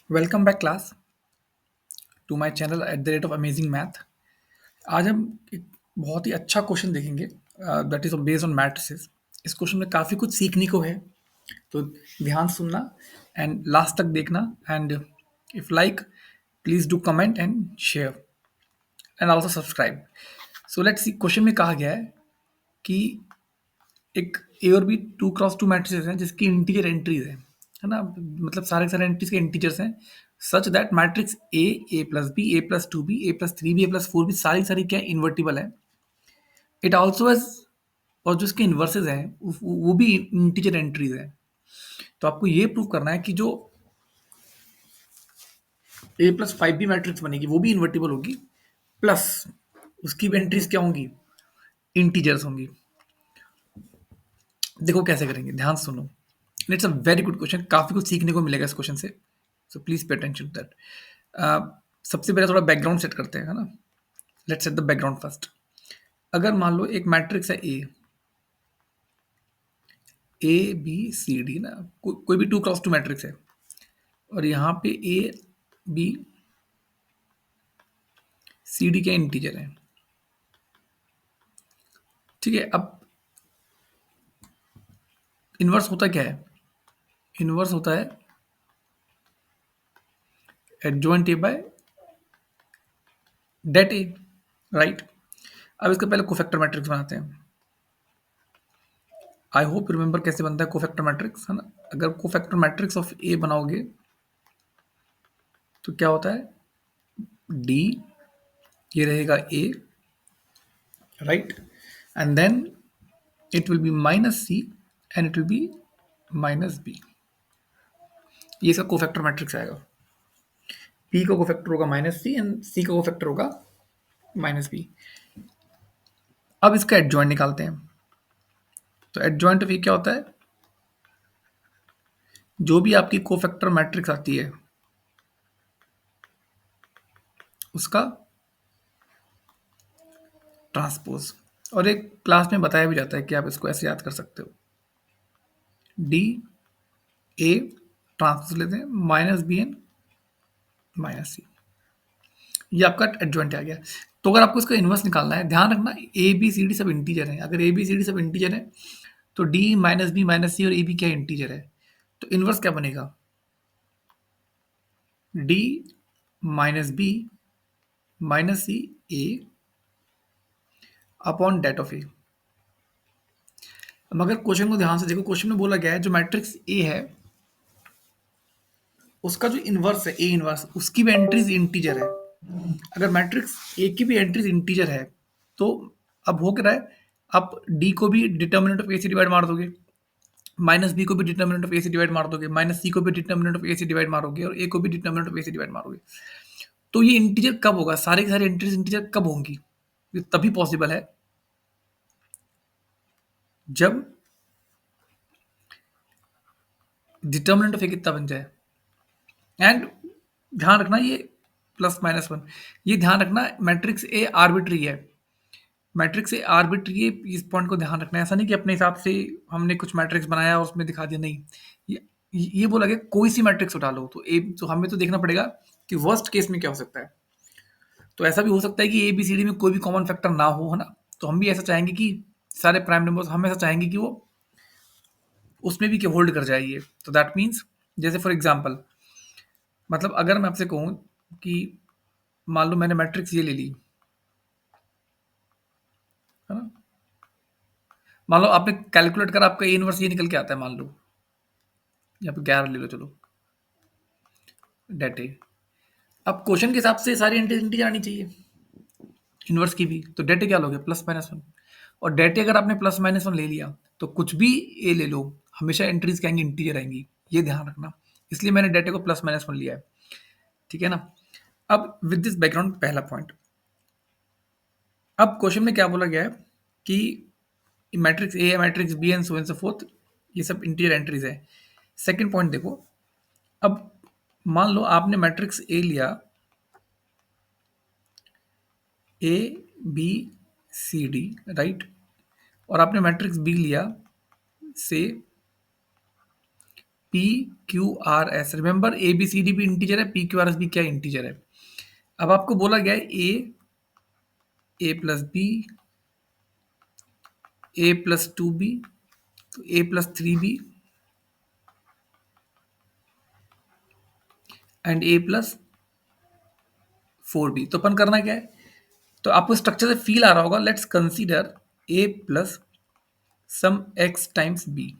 Welcome back class to my channel at the rate of amazing math. आज हम एक बहुत ही अच्छा क्वेश्चन देखेंगे that is based on matrices. इस क्वेश्चन में काफ़ी कुछ सीखने को है, तो ध्यान सुनना एंड लास्ट तक देखना। And if like, please do comment and share and also subscribe. So let's see, question में कहा गया है कि एक ए और B two cross two matrices हैं जिसकी इंटीजर एंट्रीज है ना, मतलब सारे के सारे एंट्रीज के इंटीजर्स हैं, such that matrix A plus B, A plus two B, A plus three B, A plus four B सारी सारी क्या इन्वर्टिबल है। इट ऑल्सो हैज, और जो इसके इन्वर्सेज हैं वो भी इंटीजर एंट्रीज हैं। तो आपको ये प्रूव करना है कि जो ए प्लस फाइव बी मैट्रिक्स बनेगी वो भी इन्वर्टिबल होगी, प्लस उसकी भी एंट्रीज क्या होंगी, इंटीजर्स होंगी। देखो कैसे करेंगे, ध्यान सुनो। It's a very good question, काफी कुछ सीखने को मिलेगा इस क्वेश्चन से, so please pay attention to that. सबसे पहले थोड़ा बैकग्राउंड सेट करते हैं, है ना। Let's set the background first. अगर मान लो एक मैट्रिक्स है ए बी सी डी ना, कोई भी टू क्रॉस टू मैट्रिक्स है, और यहाँ पे ए बी सी डी के इंटीजर है। ठीक है, अब इन्वर्स होता क्या है, इन्वर्स होता है adjoint A by det A, right. अब इसका पहले कोफैक्टर मैट्रिक्स बनाते हैं। आई होप रिमेंबर कैसे बनता है कोफैक्टर मैट्रिक्स, है ना। अगर कोफैक्टर मैट्रिक्स ऑफ ए बनाओगे तो क्या होता है, डी, ये रहेगा A, right, and then it will be minus C and it will be minus B. ये इसका कोफैक्टर मैट्रिक्स आएगा। पी का कोफैक्टर होगा माइनस सी एंड सी का कोफैक्टर होगा माइनस बी। अब इसका एडजॉइंट निकालते हैं। तो एडजॉइंट ऑफ ए क्या होता है, जो भी आपकी कोफैक्टर मैट्रिक्स आती है उसका ट्रांसपोज। और एक क्लास में बताया भी जाता है कि आप इसको ऐसे याद कर सकते हो, डी ए ट्रांसपोज लेते हैं माइनस बी एन माइनस सी। ये आपका एडजॉइंट आ गया। तो अगर आपको इसका इन्वर्स निकालना है, ध्यान रखना ए बी सी डी सब इंटीजर है। अगर ए बी सी डी सब इंटीजर है तो डी माइनस बी माइनस सी और ए बी क्या इंटीजर है, तो इन्वर्स क्या बनेगा, D minus B minus C A upon det of A. मगर क्वेश्चन को ध्यान से देखो, क्वेश्चन में बोला गया है जो मैट्रिक्स ए है उसका जो इन्वर्स है, ए इन्वर्स, उसकी भी एंट्रीज इंटीजर है। अगर मैट्रिक्स ए की भी एंट्रीज इंटीजर है तो अब हो क्या रहा है, आप डी को भी डिटर्मिनेंट ऑफ ए से डिवाइड मार दोगे, माइनस बी को भी डिटर्मिनेंट ऑफ ए से डिवाइड मार दोगे, माइनस सी को भी डिटर्मिनेंट ऑफ ए से डिवाइड मारोगे, और ए को भी डिटर्मिनेंट ऑफ ए से डिवाइड मारोगे। तो ये इंटीजर कब होगा, सारे के सारे एंट्रीज इंटीजर कब होंगी, ये तभी पॉसिबल है जब डिटर्मिनेंट ऑफ ए कितना बन जाए। एंड ध्यान रखना ये प्लस माइनस वन, ये ध्यान रखना मैट्रिक्स ए आर्बिट्री है, मैट्रिक्स ए आर्बिट्री है, इस पॉइंट को ध्यान रखना है। ऐसा नहीं कि अपने हिसाब से हमने कुछ मैट्रिक्स बनाया और उसमें दिखा दिया, नहीं। ये ये बोला गया कोई सी मैट्रिक्स उठा लो, तो ए, तो हमें तो देखना पड़ेगा कि वर्स्ट केस में क्या हो सकता है। तो ऐसा भी हो सकता है कि ए बी सी डी में कोई भी कॉमन फैक्टर ना हो, है ना। तो हम भी ऐसा चाहेंगे कि सारे प्राइम नंबर्स, हम ऐसा चाहेंगे कि वो उसमें भी होल्ड कर जाए ये। तो दैट मीन्स, जैसे फॉर एग्जाम्पल, मतलब अगर मैं आपसे कहूँ कि मान लो मैंने मैट्रिक्स ये ले ली, है ना। मान लो आपने कैलकुलेट करा, आपका ए इनवर्स ये निकल के आता है, मान लो यहाँ पे 11 ले लो, चलो डेट ए। अब क्वेश्चन के हिसाब से सारी इंटीजर आनी चाहिए इनवर्स की भी, तो डेट ए क्या लोगे, प्लस माइनस वन। और डेट ए अगर आपने प्लस माइनस वन ले लिया तो कुछ भी ए ले लो, हमेशा एंट्रीज क्या आएंगी, इंटीजर आएंगी, ये ध्यान रखना। इसलिए मैंने डेट ए को प्लस माइनस वन लिया है, ठीक है ना। अब विद दिस बैकग्राउंड, पहला पॉइंट। अब क्वेश्चन में क्या बोला गया है कि मैट्रिक्स ए है, matrix B and so and so forth, ये सब इंटीजर एंट्रीज है। सेकंड पॉइंट देखो, अब मान लो आपने मैट्रिक्स ए लिया, A B C D, right, और आपने मैट्रिक्स बी लिया से P Q R S, remember A B C D भी इंटीजर है, पी क्यू आर एस भी क्या इंटीजर है। अब आपको बोला गया है A plus B, A plus two B, तो A plus three B and A plus four B. तो अपन करना क्या है, तो आपको स्ट्रक्चर से फील आ रहा होगा, let's consider A plus some X times B.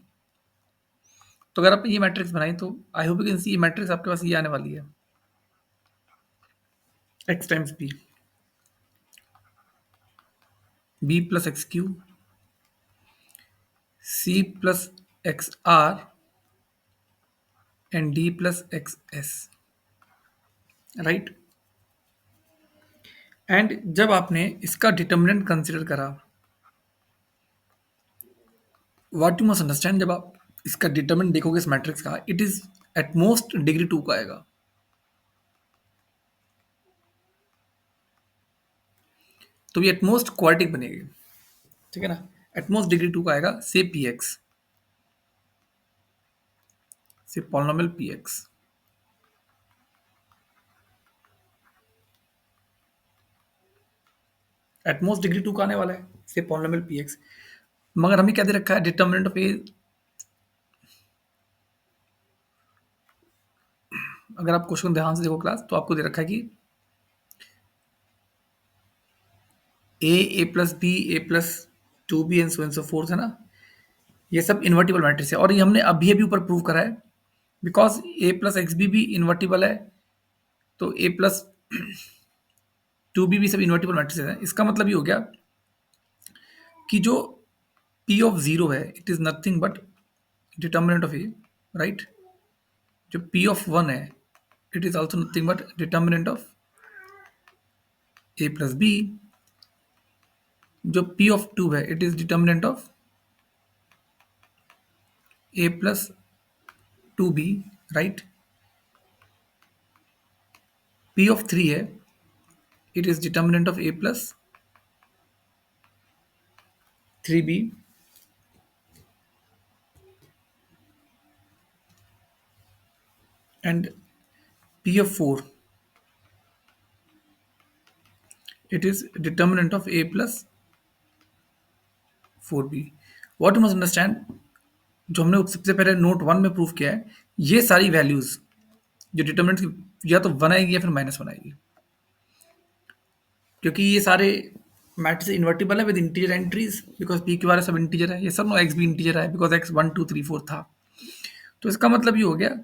तो अगर आप ये मैट्रिक्स बनाई तो I hope you can see ये मैट्रिक्स आपके पास ये आने वाली है, X times B, B plus X Q, C plus X R and D plus X S, right. And जब आपने इसका डिटर्मिनेंट कंसिडर करा, व्हाट यू मस्ट अंडरस्टैंड, जब आप इसका डिटर्मिनेंट देखोगे इस मैट्रिक्स का, it is at most degree two का आएगा। तो ये एटमोस्ट क्वाड्रेटिक बनेगी, ठीक है ना। एटमोस्ट डिग्री टू का आएगा, से पी एक्स, से polynomial P X. At most degree two का आने वाला है, से पॉलिनोमियल पी एक्स। मगर हमें क्या दे रखा है, डिटर्मिनेंट ऑफ ए, अगर आप क्वेश्चन ध्यान से देखो क्लास, तो आपको दे रखा है कि A plus B, A plus two B and so forth, है ना। ये सब इन्वर्टिबल मैट्रिक्स है और ये हमने अभी अभी ऊपर प्रूव करा है, because A plus X B भी इन्वर्टिबल है, तो ए प्लस टू बी भी सब इन्वर्टिबल मैट्रिक्स है। इसका मतलब ये हो गया कि जो पी ऑफ जीरो है, it is nothing but determinant of A, right. जो पी ऑफ वन है, it is also nothing but determinant of A plus B. जो पी ऑफ टू है, it is determinant of A plus two B, right. P of three है, it is determinant of A plus three B. And P of 4, it is determinant of A plus 4B. What you must understand, जो हमने सबसे पहले note one में prove किया है, ये सारी वैल्यूज जो डिटर्मिनेंट की या तो वन आएगी या फिर माइनस वन आएगी, क्योंकि ये सारे मैट्रिक्स इन्वर्टिबल है with integer entries, because P Q R सब इंटीजर है, ये सब नो एक्स भी इंटीजर है because X one two three four था। तो इसका मतलब ये हो गया,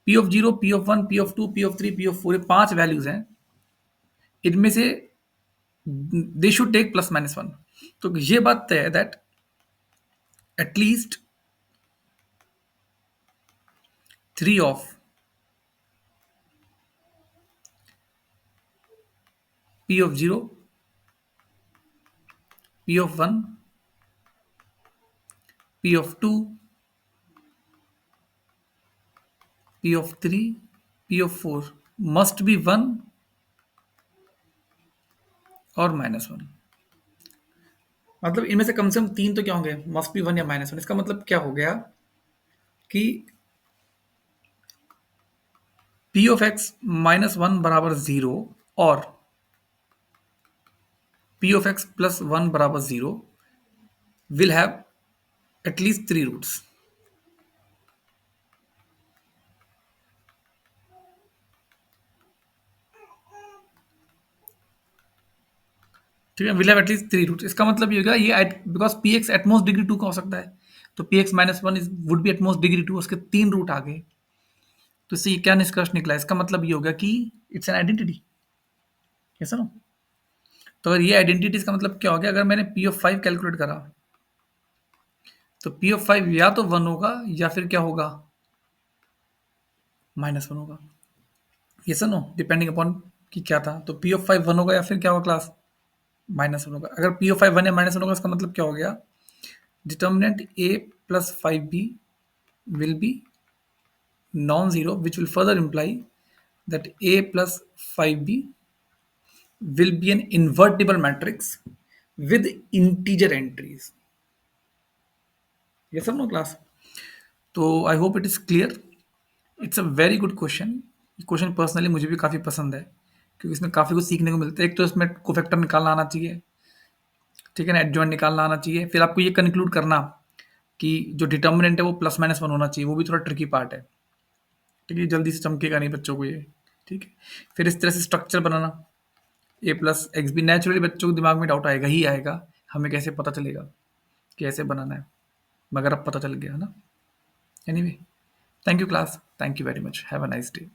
P of zero, P of one, P of two, P of three, P of four, ये पांच वैल्यूज हैं, इनमें से they should take plus minus one. तो ये बात तय है that at least three of P of 0, P of 1, P of 2, P of 3, P of 4 must be 1 और माइनस वन। मतलब इनमें से कम तीन तो क्या होंगे, मस्ट बी वन या माइनस वन। इसका मतलब क्या हो गया कि P of X minus one बराबर जीरो और P of X plus one बराबर zero will have at least three roots. ठीक है, will have at least three roots. इसका मतलब ये होगा, ये because P X at most degree two का हो सकता है, तो P X minus one is would be at most degree two, उसके तीन रूट आ गए। तो इससे ये क्या निष्कर्ष निकला, इसका मतलब ये होगा कि इट्स एन आइडेंटिटी, कैसा ना। तो अगर ये आइडेंटिटी, इसका मतलब क्या हो गया, अगर मैंने पी ऑफ फाइव कैलकुलेट करा, तो पी ऑफ फाइव या तो वन होगा या फिर क्या होगा, माइनस वन होगा, ये सर नो, डिपेंडिंग अपॉन कि क्या था। तो पी ऑफ फाइव वन होगा या फिर क्या होगा क्लास, माइनस वन होगा। अगर पी ऑफ फाइव वन या माइनस वन होगा, इसका मतलब क्या हो गया, determinant A plus five B will be non zero, which will further imply that A plus five B will be an invertible matrix with integer entries। ये सब no class. तो I hope it is clear. It's a very good question. ये question personally मुझे भी काफ़ी पसंद है, क्योंकि इसमें काफ़ी कुछ सीखने को मिलता है। एक तो इसमें कोफैक्टर निकालना आना चाहिए, ठीक है ना, एडजॉइंट निकालना आना चाहिए। फिर आपको ये कंक्लूड करना कि जो डिटर्मिनेंट है वो प्लस माइनस वन होना चाहिए, वो भी थोड़ा ट्रिकी पार्ट है। ठीक है, जल्दी से चमकेगा नहीं बच्चों को ये। ठीक है, फिर इस तरह से स्ट्रक्चर बनाना, ए प्लस एक्स भी नेचुरली बच्चों के दिमाग में डाउट आएगा ही आएगा, हमें कैसे पता चलेगा कि ऐसे बनाना है, मगर अब पता चल गया है ना। Anyway, thank you class, thank you very much, have a nice day.